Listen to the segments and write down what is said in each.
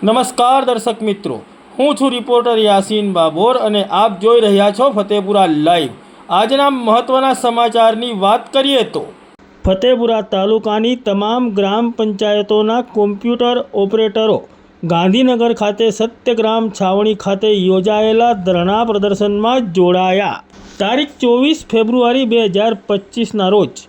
નમસ્કાર દર્શક મિત્રો, હું છું રિપોર્ટર યાસીન બાબોર અને આપ જોઈ રહ્યા છો ફતેપુરા લાઈવ। આજના મહત્વના સમાચારની વાત કરીએ તો ફતેપુરા તાલુકાની તમામ ગ્રામ પંચાયતોના કોમ્પ્યુટર ઓપરેટરો ગાંધીનગર ખાતે સત્યગ્રામ છાવણી ખાતે યોજાયેલા ધરણા પ્રદર્શનમાં જોડાયા। તારીખ 24 ફેબ્રુઆરી 2025ના રોજ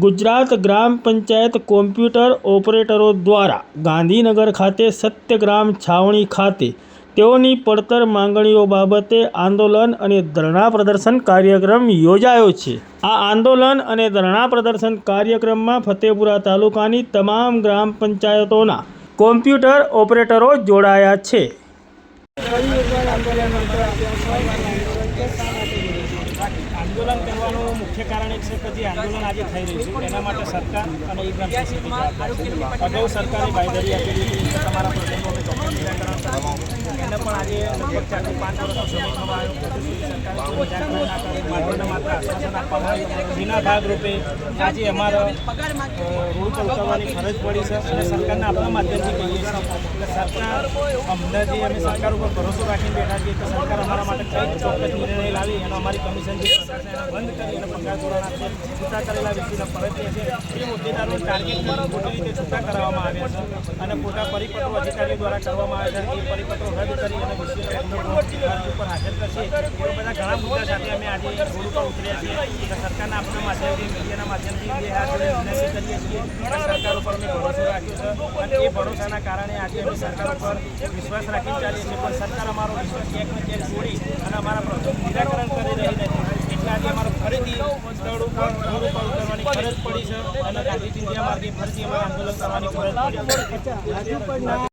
गुजरात ग्राम पंचायत कोम्प्यूटर ऑपरेटरों द्वारा गांधीनगर खाते सत्यग्राम छावणी खाते तेओनी पड़तर मांगणीओ बाबते आंदोलन अने धरना प्रदर्शन कार्यक्रम योजायो छे। आ आंदोलन अने धरना प्रदर्शन कार्यक्रम में फतेपुरा तालुकानी तमाम ग्राम पंचायतोना कोम्प्यूटर ऑपरेटरों जोड़ाया छे। आंदोलन करवानो मुख्य कारण एक है कि आंदोलन आज थई रह्युं छे एना माटे सरकार अने ई ग्राम सोसायटी अगाऊ सरकारे बांयधरी आपेली हती तमारा प्रश्नों अमे ચોક્કસ નિરાકરણ કરવાનું એને પણ આજે લગભગ 4 થી 5 વર્ષનો સમય થવા આવ્યો સરકારે નિરાકરણ ના કરે માત્ર આશ્વાસન આપવામાં આવ્યું જેના ભાગરૂપે આજે અમારા રોડ પર ઉતરવાની ફરજ પડી છે અને સરકારના આપણા માધ્યમથી કહીએ છીએ કે સરકાર અમને જે અમે સરકાર ઉપર ભરોસો રાખીને બેઠા છીએ કે સરકાર અમારા માટે કંઈક ચોક્કસ નિર્ણય લાવી એનો અમારી કમિશન જે બંધ કરી અને પગાર ધોરણ આપશે છૂટા કરેલા વ્યક્તિને પરત છે એ મુદ્દેદારો ટાર્ગેટ કરી ખોટી રીતે છૂટા કરાવવામાં આવ્યા છે અને ખોટા પરિપત્રો અધિકારીઓ દ્વારા કરવામાં આવ્યા છે। એ પરિપત્રો રદ કરી અને વિશ્વ ઉપર હાજર કરશે એવા બધા ઘણા મુદ્દા સાથે અમે આજે રોડ ઉપર ઉતર્યા છીએ કે સરકારના આપણા માધ્યમથી મીડિયાના માધ્યમથી બે હાથ જોડે વિનંતી કરીએ છીએ કે સરકાર ઉપર અમે ભરોસો રાખ્યો છે અને એ ભરોસાના કારણે આજે અમે સરકાર ઉપર વિશ્વાસ રાખીને ચાલીએ છીએ પણ સરકાર અમારો વિશ્વાસ ક્યાંક ને ક્યાંક છોડી અને અમારા પ્રશ્નોનું નિરાકરણ કરી રહી નથી। એટલે આજે અમારે ફરીથી સ્થળ ઉપર ઉતરવાની ફરજ પડી છે અને ગાંધી ચિંધ્યા માર્ગે ફરીથી અમારે આંદોલન કરવાની ફરજ પડી છે।